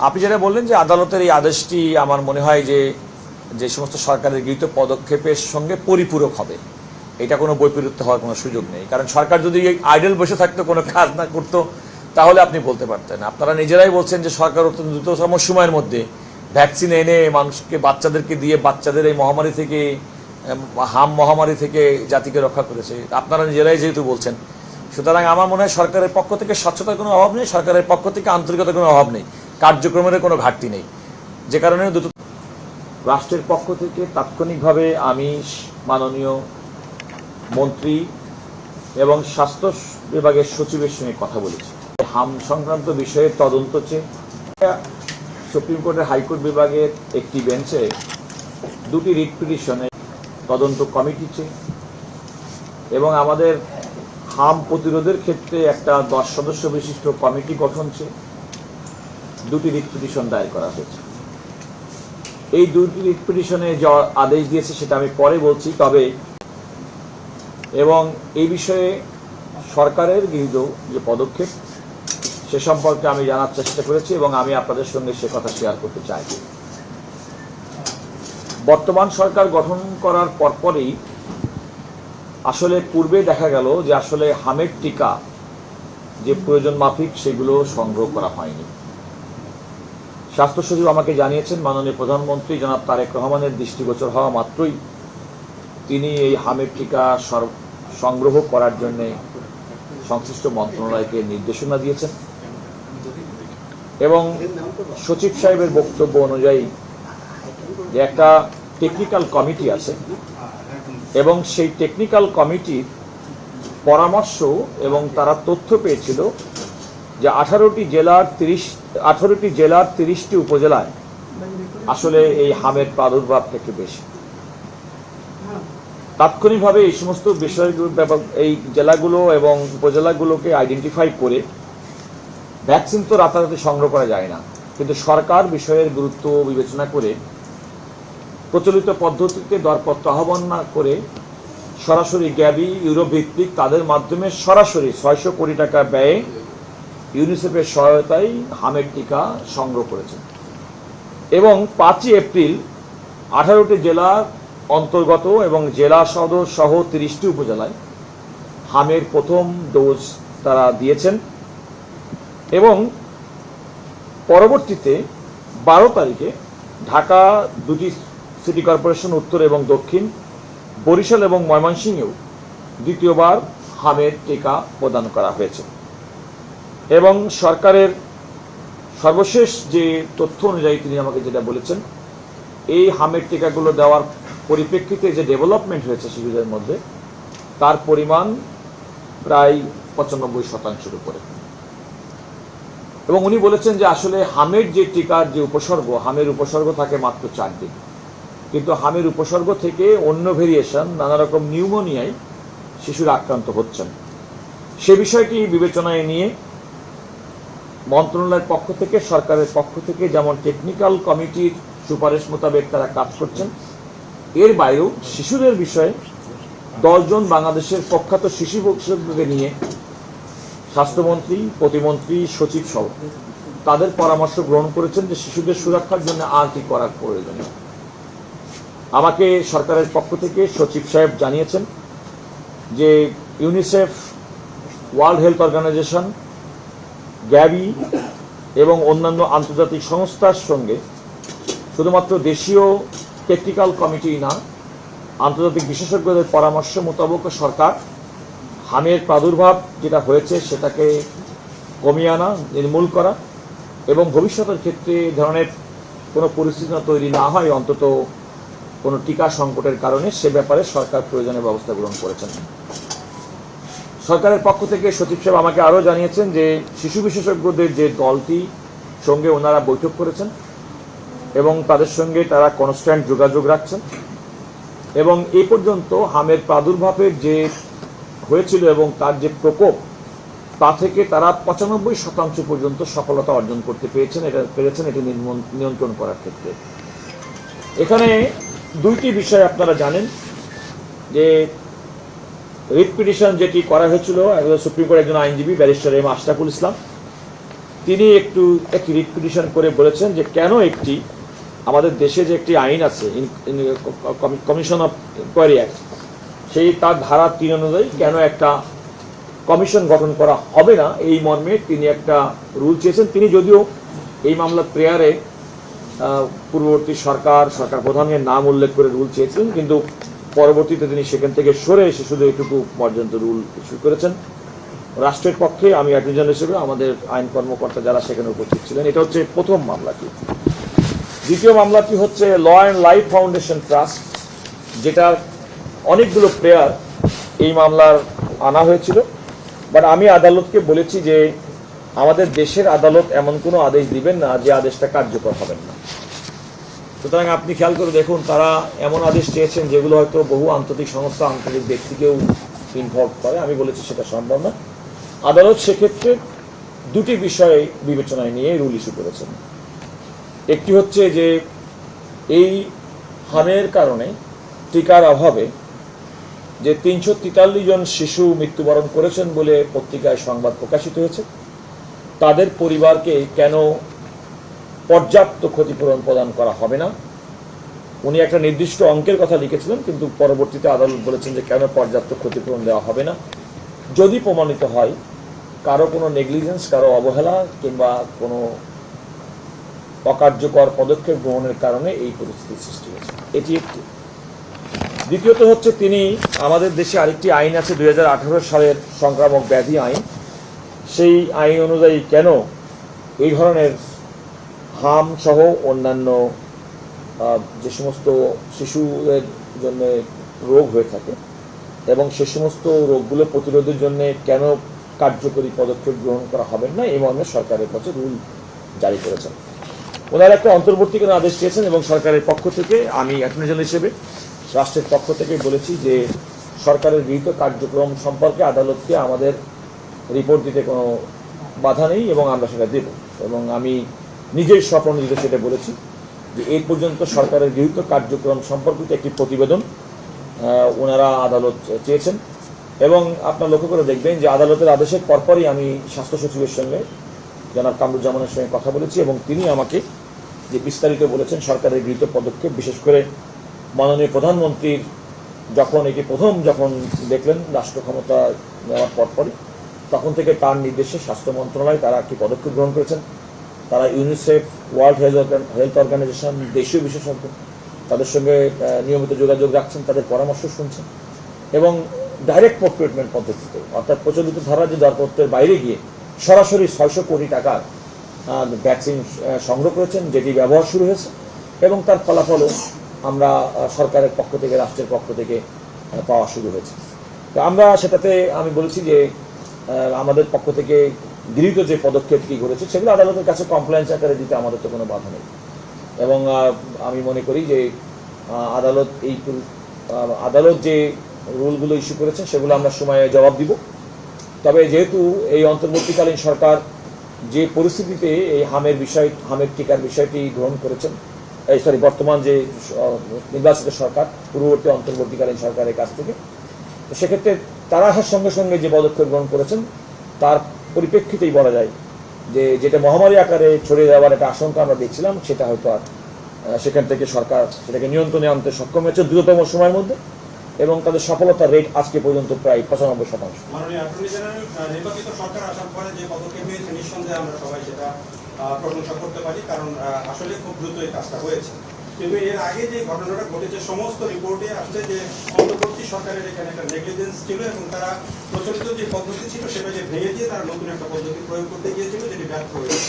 আপনি যেটা বললেন যে আদালতের এই আদেশটি আমার মনে হয় যে যে সমস্ত সরকারের গৃহীত পদক্ষেপের সঙ্গে পরিপূরক হবে, এটা কোনো বৈপরীত্য হওয়ার কোনো সুযোগ নেই। কারণ সরকার যদি আইডল বসে থাকতো, কোনো কাজ না করতো, তাহলে আপনি বলতে পারতেন। আপনারা নিজেরাই বলছেন যে সরকার অত্যন্ত দ্রুততম সময়ের মধ্যে ভ্যাকসিন এনে মানুষকে, বাচ্চাদেরকে দিয়ে বাচ্চাদের এই মহামারী থেকে, হাম মহামারী থেকে জাতিকে রক্ষা করেছে। আপনারা নিজেরাই যেহেতু বলছেন, সুতরাং আমার মনে হয় সরকারের পক্ষ থেকে স্বচ্ছতার কোনো অভাব নেই, সরকারের পক্ষ থেকে আন্তরিকতার কোনো অভাব নেই, কার্যক্রমের কোনো ঘাটতি নেই। যে কারণে রাষ্ট্রের পক্ষ থেকে তাৎক্ষণিকভাবে আমি মাননীয় মন্ত্রী এবং স্বাস্থ্য বিভাগের সচিবের সঙ্গে কথা বলেছি। হাম সংক্রান্ত বিষয়ে তদন্ত চেয়ে সুপ্রিম কোর্টের হাইকোর্ট বিভাগের একটি বেঞ্চে দুটি রিট পিটিশনে তদন্ত কমিটি চেয়ে এবং আমাদের হাম প্রতিরোধের ক্ষেত্রে একটা 10 সদস্য বিশিষ্ট কমিটি গঠন চেয়ে দুটি রিট পিটিশন দায়ের করা হয়েছে। এই দুটি রিট পিটিশনে যে আদেশ দিয়েছে সেটা আমি পরে বলছি, তবে এবং এই বিষয়ে সরকারের গৃহীত যে পদক্ষেপ সে সম্পর্কে আমি জানার চেষ্টা করেছি এবং আমি আপনাদের সঙ্গে সে কথা শেয়ার করতে চাই। বর্তমান সরকার গঠন করার পরপরই আসলে পূর্বে দেখা গেল যে আসলে হামের টিকা যে প্রয়োজন মাফিক সেগুলো সংগ্রহ করা হয়নি। স্বাস্থ্য সচিব আমাকে জানিয়েছেন মাননীয় প্রধানমন্ত্রী জনাব তারেক রহমানের দৃষ্টিগোচর হওয়া মাত্রই তিনি এই হামের টিকা সংগ্রহ করার জন্য সংশ্লিষ্ট মন্ত্রণালয়কে নির্দেশনা দিয়েছেন এবং সচিব সাহেবের বক্তব্য অনুযায়ী যে একটা টেকনিক্যাল কমিটি আছে এবং সেই টেকনিক্যাল কমিটির পরামর্শ এবং তারা তথ্য পেয়েছিল যে 18টি জেলার 30টি উপজেলায় আসলে এই হামের প্রাদুর্ভাব থেকে বেশি। তাৎক্ষণিকভাবে এই সমস্ত বিষয়গুলো, এই জেলাগুলো এবং উপজেলাগুলোকে আইডেন্টিফাই করে ভ্যাকসিন তো রাতারাতি সংগ্রহ করা যায় না, কিন্তু সরকার বিষয়ের গুরুত্ব বিবেচনা করে প্রচলিত পদ্ধতিতে দরপত্র আহ্বান না করে সরাসরি গ্যাবি ইউরোপ ভিত্তিক তাদের মাধ্যমে সরাসরি 600 কোটি টাকা ব্যয়ে ইউনিসেফের সহায়তায় হামের টিকা সংগ্রহ করেছে এবং 5 এপ্রিল 18টি জেলার অন্তর্গত এবং জেলা সদর সহ 30টি উপজেলায় হামের প্রথম ডোজ তারা দিয়েছেন এবং পরবর্তীতে 12 তারিখে ঢাকা, দুটি সিটি কর্পোরেশন উত্তর এবং দক্ষিণ, বরিশাল এবং ময়মনসিংহেও দ্বিতীয়বার হামের টিকা প্রদান করা হয়েছে এবং সরকারের সর্বশেষ যে তথ্য অনুযায়ী তিনি আমাকে যেটা বলেছেন, এই হামের টিকাগুলো দেওয়ার পরিপ্রেক্ষিতে যে ডেভেলপমেন্ট হয়েছে শিশুদের মধ্যে তার পরিমাণ প্রায় 95% উপরে। এবং উনি বলেছেন যে আসলে হামের যে টিকার যে উপসর্গ, হামের উপসর্গ থাকে মাত্র 4 দিন, কিন্তু হামের উপসর্গ থেকে অন্য ভেরিয়েশন, নানা রকম নিউমোনিয়ায় শিশুরা আক্রান্ত হচ্ছেন। সে বিষয়টি বিবেচনায় নিয়ে মন্ত্রণালয়ের পক্ষ থেকে, সরকারের পক্ষ থেকে যেমন টেকনিক্যাল কমিটির সুপারিশ মোতাবেক তারা কাজ করছেন, এর বাইরেও শিশুদের বিষয়ে 10 জন বাংলাদেশের প্রখ্যাত শিশু বিশেষজ্ঞকে নিয়ে স্বাস্থ্যমন্ত্রী, প্রতিমন্ত্রী, সচিব সহ তাদের পরামর্শ গ্রহণ করেছেন যে শিশুদের সুরক্ষার জন্য আর কি করার প্রয়োজনীয়। আমাকে সরকারের পক্ষ থেকে সচিব সাহেব জানিয়েছেন যে ইউনিসেফ, ওয়ার্ল্ড হেলথ অর্গানাইজেশন, গ্যাবি এবং অন্যান্য আন্তর্জাতিক সংস্থার সঙ্গে শুধুমাত্র দেশীয় টেকনিক্যাল কমিটি না, আন্তর্জাতিক বিশেষজ্ঞদের পরামর্শ মোতাবেক সরকার হামের প্রাদুর্ভাব যেটা হয়েছে সেটাকে কমিয়ে আনা, নির্মূল করা এবং ভবিষ্যতের ক্ষেত্রে ধরনের কোনো পরিস্থিতি তৈরি না হয়, অন্তত কোনো টিকা সংকটের কারণে, সে ব্যাপারে সরকার প্রয়োজনীয় ব্যবস্থা গ্রহণ করেছেন। সরকারের পক্ষ থেকে সচিব সাহেব আমাকে আরও জানিয়েছেন যে শিশু বিশেষজ্ঞদের যে দলটি সঙ্গে ওনারা বৈঠক করেছেন এবং তাদের সঙ্গে তারা কনস্ট্যান্ট যোগাযোগ রাখছেন এবং এই পর্যন্ত হামের প্রাদুর্ভাবের যে হয়েছিল এবং তার যে প্রকোপ, তা থেকে তারা 95% পর্যন্ত সফলতা অর্জন করতে পেরেছেন এটি নিয়ন্ত্রণ করার ক্ষেত্রে। এখানে দুইটি বিষয় আপনারা জানেন যে রিট পিটিশন যেটি করা হয়েছিল সুপ্রিম কোর্টের একজন আইনজীবী ব্যারিস্টার এম আশরাফুল ইসলাম, তিনি একটি রিট পিটিশন করে বলেছেন যে কেন আমাদের দেশে যে একটি আইন আছে কমিশন অফ ইনকোয়ারি অ্যাক্ট, সেই তার ধারা 3 অনুযায়ী কেন একটা কমিশন গঠন করা হবে না, এই মর্মে তিনি একটা রুল চেয়েছেন। তিনি যদিও এই মামলার প্রেয়ারে পূর্ববর্তী সরকার প্রধানের নাম উল্লেখ করে রুল চেয়েছিলেন, কিন্তু পরবর্তীতে তিনি সেখান থেকে সরে এসে শুধু এটুকু পর্যন্ত রুল ইস্যু করেছেন। রাষ্ট্রের পক্ষে আমি অ্যাটর্নি জেনারেল হিসেবে আমাদের আইন কর্মকর্তা যারা সেখানে উপস্থিত ছিলেন, এটা হচ্ছে প্রথম মামলাটি। দ্বিতীয় মামলাটি হচ্ছে Law and Life Foundation Trust, যেটার অনেকগুলো প্লেয়ার এই মামলার আনা হয়েছিল। বাট আমি আদালতকে বলেছি যে আমাদের দেশের আদালত এমন কোনো আদেশ দিবেন না যে আদেশটা কার্যকর হবেন না। সুতরাং আপনি খেয়াল করে দেখুন, তারা এমন আদেশ চেয়েছেন যেগুলো হয়তো বহু আন্তর্জাতিক সংস্থা, আন্তর্জাতিক ব্যক্তিকেও ইনভলভ করে। আমি বলেছি সেটা সম্ভব না। আদালত সেক্ষেত্রে দুটি বিষয় বিবেচনায় নিয়ে রুল ইস্যু করেছেন। একটি হচ্ছে যে এই হামের কারণে, টিকার অভাবে যে 343 জন শিশু মৃত্যুবরণ করেছেন বলে পত্রিকায় সংবাদ প্রকাশিত হয়েছে, তাদের পরিবারকে কেন পর্যাপ্ত ক্ষতিপূরণ প্রদান করা হবে না। উনি একটা নির্দিষ্ট অঙ্কের কথা লিখেছিলেন, কিন্তু পরবর্তীতে আদালত বলেছেন যে কেন পর্যাপ্ত ক্ষতিপূরণ দেওয়া হবে না। যদি প্রমাণিত হয় কারো কোনো নেগলিজেন্স, কারো অবহেলা কিংবা কোনো অকার্যকর পদক্ষেপ গ্রহণের কারণে এই পরিস্থিতির সৃষ্টি হয়েছে, এটি একটি। দ্বিতীয়ত হচ্ছে তিনি আমাদের দেশে আরেকটি আইন আছে 2018 সালের সংক্রামক ব্যাধি আইন, সেই আইন অনুযায়ী কেন এই ধরনের হাম সহ অন্যান্য যে সমস্ত শিশুদের জন্য রোগ হয়ে থাকে এবং সে সমস্ত রোগগুলো প্রতিরোধের জন্য কেন কার্যকরী পদক্ষেপ গ্রহণ করা হবে না, এই মর্মে সরকারের কাছে রুল জারি করেছেন। ওনারা একটা অন্তর্বর্তীকালীন আদেশ চেয়েছেন এবং সরকারের পক্ষ থেকে আমি অ্যাটর্নি জেনারেল হিসেবে রাষ্ট্রের পক্ষ থেকে বলেছি যে সরকারের গৃহীত কার্যক্রম সম্পর্কে আদালতকে আমাদের রিপোর্ট দিতে কোনো বাধা নেই এবং আমরা সেটা দেব। এবং আমি নিজের স্বপ্রণোদিত সেটা বলেছি যে এই পর্যন্ত সরকারের গৃহীত কার্যক্রম সম্পর্কিত একটি প্রতিবেদন ওনারা আদালত চেয়েছেন। এবং আপনারা লক্ষ্য করে দেখবেন যে আদালতের আদেশের পরপরই আমি স্বাস্থ্য সচিবের সঙ্গে জনাব কামরুজ্জামানের সঙ্গে কথা বলেছি এবং তিনি আমাকে যে বিস্তারিত বলেছেন সরকারের গৃহীত পদক্ষেপ, বিশেষ করে মাননীয় প্রধানমন্ত্রীর এটি প্রথম যখন দেখলেন রাষ্ট্র ক্ষমতা নেওয়ার পরপরই, তখন থেকে তার নির্দেশে স্বাস্থ্য মন্ত্রণালয় তারা একটি পদক্ষেপ গ্রহণ করেছেন। তারা ইউনিসেফ, ওয়ার্ল্ড হেলথ অর্গানাইজেশন, দেশীয় বিশেষজ্ঞ তাদের সঙ্গে নিয়মিত যোগাযোগ রাখছেন, তাদের পরামর্শ শুনছেন এবং ডাইরেক্ট প্রকিউরমেন্ট পদ্ধতিতে, অর্থাৎ প্রচলিত ধারা যে দরপত্রের বাইরে গিয়ে সরাসরি 600 কোটি টাকার ভ্যাকসিন সংগ্রহ করেছেন, যেটি ব্যবহার শুরু হয়েছে এবং তার ফলাফলও আমরা সরকারের পক্ষ থেকে, রাষ্ট্রের পক্ষ থেকে পাওয়া শুরু হয়েছে। তো আমরা সেটাতে আমি বলেছি যে আমাদের পক্ষ থেকে গৃহীত যে পদক্ষেপ কি করেছে সেগুলো আদালতের কাছে কমপ্লেন্স আকারে দিতে আমাদের তো কোনো বাধা নেই। এবং আমি মনে করি যে আদালত যে রুলগুলো ইস্যু করেছেন সেগুলো আমরা সময়ে জবাব দিব। তবে যেহেতু এই অন্তর্বর্তীকালীন সরকার যে পরিস্থিতিতে এই হামের টিকার বিষয়টি গ্রহণ করেছেন, বর্তমান যে নির্বাচিত সরকার পূর্ববর্তী অন্তর্বর্তীকালীন সরকারের কাছ থেকে, তো সেক্ষেত্রে তারা সঙ্গে সঙ্গে যে পদক্ষেপ গ্রহণ করেছেন তার পরিপ্রেক্ষিতেই বলা যায় যে যেটা মহামারী আকারে ছড়িয়ে যাওয়ার একটা আশঙ্কা আমরা দেখছিলাম, সেটা হয়তো আর সেখান থেকে সরকার সেটাকে নিয়ন্ত্রণে আনতে সক্ষম হয়েছে দ্রুততম সময়ের মধ্যে এবং তাদের সফলতার রেট আজকে পর্যন্ত প্রায় 95%। মাননীয় অ্যাটর্নি জেনারেল, নির্বাচিত সরকার আসার পরে যে পদক্ষেপ নিয়েছে নিঃসন্দেহে আমরা সবাই সেটা প্রশংসা করতে পারি, কারণ আসলে খুব দ্রুত এই কাজটা হয়েছে। কিন্তু এর আগে যে ঘটনাটা ঘটেছে সমস্ত রিপোর্টে আসছে যে অন্তর্বর্তী সরকারের এখানে একটা নেগলিজেন্স ছিল এবং তারা প্রচলিত যে পদ্ধতি ছিল সেটাকে ভেঙে দিয়ে তারা নতুন একটা পদ্ধতি প্রয়োগ করতে গিয়েছিল, যেটি ব্যর্থ হয়েছে।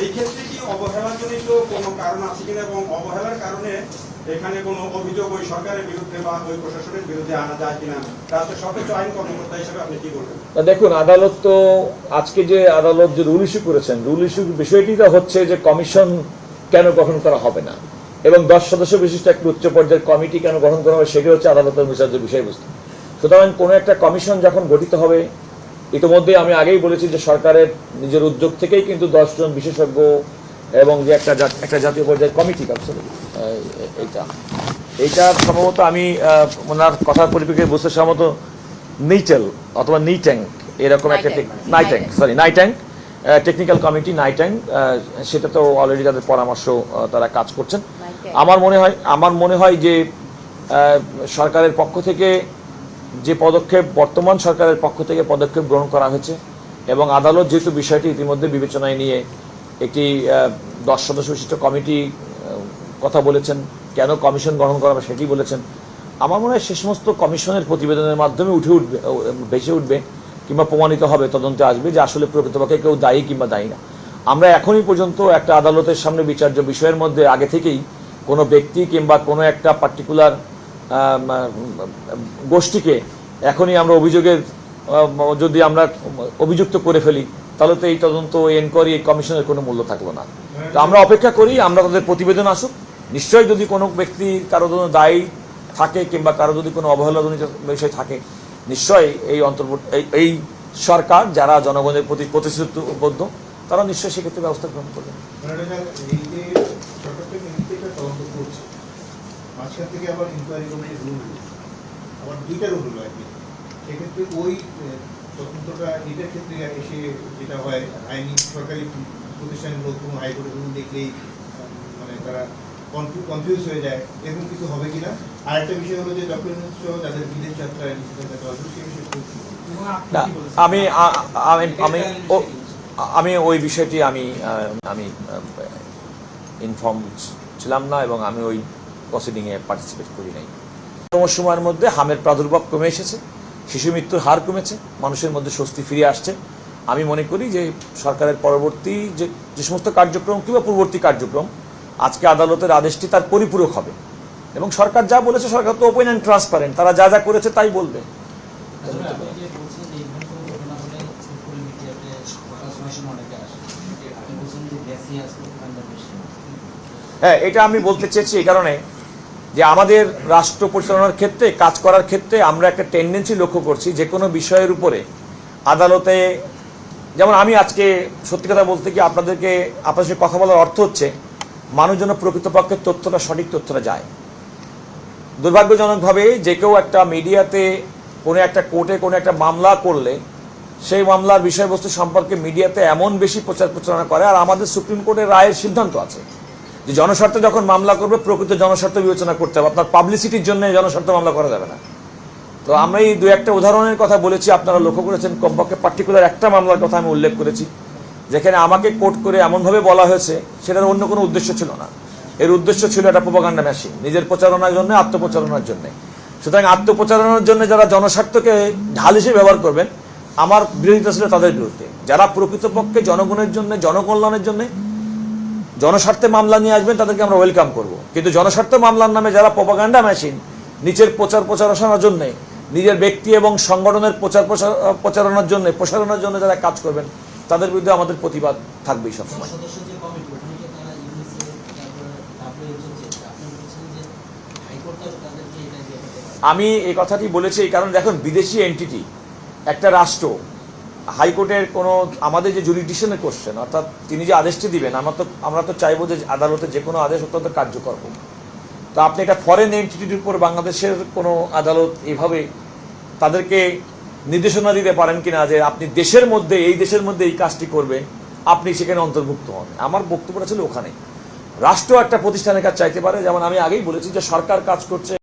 এই ক্ষেত্রে কি অবহেলাজনিত কোনো কারণ আছে কিনা এবং অবহেলার কারণে এখানে কোনো অভিযোগ ওই সরকারের বিরুদ্ধে বা ওই প্রশাসনের বিরুদ্ধে আনা যায় কিনা, রাষ্ট্রের সর্বোচ্চ আইন কর্মকর্তা হিসেবে আপনি কি করবেন? দেখুন, আদালত তো আজকে যে আদালত যে রুল ইস্যু করেছেন, রুল ইস্যুর বিষয়টি তো হচ্ছে যে কমিশন কেন গঠন করা হবে না এবং 10 সদস্য বিশিষ্ট একটা উচ্চ পর্যায়ের কমিটি কেন গঠন করা হবে, সেটি হচ্ছে আদালতের বিচার্য বিষয়বস্তু। সুতরাং কোনো একটা কমিশন যখন গঠিত হবে, ইতিমধ্যে আমি আগেই বলেছি যে সরকারের নিজের উদ্যোগ থেকেই কিন্তু 10 জন বিশেষজ্ঞ এবং যে একটা জাতীয় পর্যায়ের কমিটি এইটা সম্ভবত আমি ওনার কথার পরিপ্রেক্ষিতে বুঝতে সম্ভবত নিটেল অথবা নিট্যাঙ্ক এরকম একটা নাইট্যাঙ্ক টেকনিক্যাল কমিটি নাইট টাইম, সেটা তো অলরেডি তাদের পরামর্শ তারা কাজ করছেন। আমার মনে হয় যে সরকারের পক্ষ থেকে যে পদক্ষেপ, বর্তমান সরকারের পক্ষ থেকে পদক্ষেপ গ্রহণ করা হয়েছে এবং আদালত যেহেতু বিষয়টি ইতিমধ্যে বিবেচনায় নিয়ে একটি 10 সদস্য বিশিষ্ট কমিটি কথা বলেছেন, কেন কমিশন গঠন করা হবে সেটি বলেছেন। আমার মনে হয় সে সমস্ত কমিশনের প্রতিবেদনের মাধ্যমে ভেসে উঠবে কিংবা প্রমাণিত হবে, তদন্তে আসবে যে আসলে প্রকৃতপক্ষে কেউ দায়ী কিংবা দায়ী না। আমরা এখনই পর্যন্ত একটা আদালতের সামনে বিচার্য বিষয়ের মধ্যে আগে থেকেই কোনো ব্যক্তি কিংবা কোনো একটা পার্টিকুলার গোষ্ঠীকে এখনই আমরা যদি আমরা অভিযুক্ত করে ফেলি, তাহলে তো এই তদন্ত, এনকোয়ারি, এই কমিশনের কোনো মূল্য থাকলো না। তো আমরা অপেক্ষা করি, আমরা তাদের প্রতিবেদন আসুক। নিশ্চয়ই যদি কোনো ব্যক্তি কারো জন্য দায়ী থাকে কিংবা কারো যদি কোনো অবহেলাজনিত বিষয় থাকে, নিশ্চয়ই এই সরকার যারা জনগণের প্রতি প্রতিশ্রুতিবদ্ধ, তারা নিশ্চয়ই সেক্ষেত্রে ব্যবস্থা গ্রহণ করবে। মাঝখান থেকে আবার ইনকোয়ারি কমিটির রুল আবার 2টা রুল হলো আর কি। সেক্ষেত্রে ওই তদন্তটা এটার ক্ষেত্রে এসে যেটা হয়, আইনি সরকারি প্রতিষ্ঠানের লোক কোনো হাইকোর্টের রুল দেখলেই মানে তারা কনফিউজ হয়ে যায়, এরকম কিছু হবে কিনা। আর একটা বিষয় হলো যে ডকুমেন্টস সহ যাদের বিদেশ যাত্রায় নিষেধাজ্ঞা দেওয়া হচ্ছে, সেই বিষয়ে আমি ওই বিষয়টি আমি ইনফর্ম ছিলাম না এবং আমি ওই প্রসিডিংয়ে পার্টিসিপেট করি নাই। সময়ের মধ্যে হামের প্রাদুর্ভাব কমে এসেছে, শিশু মৃত্যুর হার কমেছে, মানুষের মধ্যে স্বস্তি ফিরে আসছে। আমি মনে করি যে সরকারের পরবর্তী যে সমস্ত কার্যক্রম কিংবা পূর্ববর্তী কার্যক্রম, আজকে আদালতের আদেশটি তার পরিপূরক হবে এবং সরকার যা বলেছে, সরকার তো ওপেন অ্যান্ড ট্রান্সপারেন্ট, তারা যা যা করেছে তাই বলবে। হ্যাঁ, এটা আমি বলতে চেয়েছি এই কারণে যে আমাদের রাষ্ট্র পরিচালনার ক্ষেত্রে, কাজ করার ক্ষেত্রে আমরা একটা টেন্ডেন্সি লক্ষ্য করছি যে কোনো বিষয়ের উপরে আদালতে, যেমন আমি আজকে সত্যি কথা বলতে কি আপনাদের সাথে কথা বলার অর্থ হচ্ছে মানুষ যেন প্রকৃতপক্ষে সঠিক তথ্যটা যায়। দুর্ভাগ্যজনকভাবে যে কেউ একটা মিডিয়াতে কোনো একটা কোর্টে কোনো একটা মামলা করলে সেই মামলার বিষয়বস্তু সম্পর্কে মিডিয়াতে এমন বেশি প্রচার প্রচারণা করে। আর আমাদের সুপ্রিম কোর্টের রায়ের সিদ্ধান্ত আছে যে জনস্বার্থে যখন মামলা করবে প্রকৃত জনস্বার্থ বিবেচনা করতে হবে, আপনার পাবলিসিটির জন্য জনস্বার্থ মামলা করা যাবে না। তো আমরা এই 2-1টা উদাহরণের কথা বলেছি, আপনারা লক্ষ্য করেছেন, কমপক্ষে পার্টিকুলার একটা মামলার কথা আমি উল্লেখ করেছি যেখানে আমাকে কোর্ট করে এমনভাবে বলা হয়েছে সেটার অন্য কোনো উদ্দেশ্য ছিল না। এর উদ্দেশ্য ছিল একটা প্রোপাগান্ডা মেশিন, নিজের প্রচারণার জন্য, আত্মপ্রচারণার জন্য। সুতরাং আত্মপ্রচারণার জন্য যারা জনস্বার্থকে ঢাল হিসেবে ব্যবহার করবেন, আমার বিরোধিতা ছিল তাদের বিরুদ্ধে। যারা প্রকৃতপক্ষে জনগণের জন্য, জনকল্যাণের জন্য জনস্বার্থে মামলা নিয়ে আসবেন, তাদেরকে আমরা ওয়েলকাম করব। কিন্তু জনস্বার্থ মামলার নামে যারা প্রোপাগান্ডা মেশিন, নিজের প্রচারণার জন্য, নিজের ব্যক্তি এবং সংগঠনের প্রচারণার জন্য, প্রসারণার জন্য যারা কাজ করবেন, তাদের বিরুদ্ধে আমাদের প্রতিবাদ থাকবেই সবসময়। আমি এই কথাটি বলেছি এই কারণে, দেখুন, বিদেশি এন্টিটি একটা রাষ্ট্র, হাইকোর্টের কোনো আমাদের যে জুরিডিকশনের কোশ্চেন, অর্থাৎ তিনি যে আদেশটি দিবেন, আমরা তো চাইবো যে আদালতে যে কোনো আদেশ অত্যন্ত কার্যকর হোক। তো আপনি একটা ফরেন এন্টিটির উপর বাংলাদেশের কোনো আদালত এভাবে তাদেরকে নির্দেশনা দিতে পারেন কিনা যে আপনি দেশের মধ্যে, এই দেশের মধ্যে এই কাজটি করবেন, আপনি সেখানে অন্তর্ভুক্ত হন। আমার বক্তব্যটা ছিল ওখানে রাষ্ট্র একটা প্রতিষ্ঠানের কাজ চাইতে পারে। যেমন আমি আগেই বলেছি যে সরকার কাজ করছে।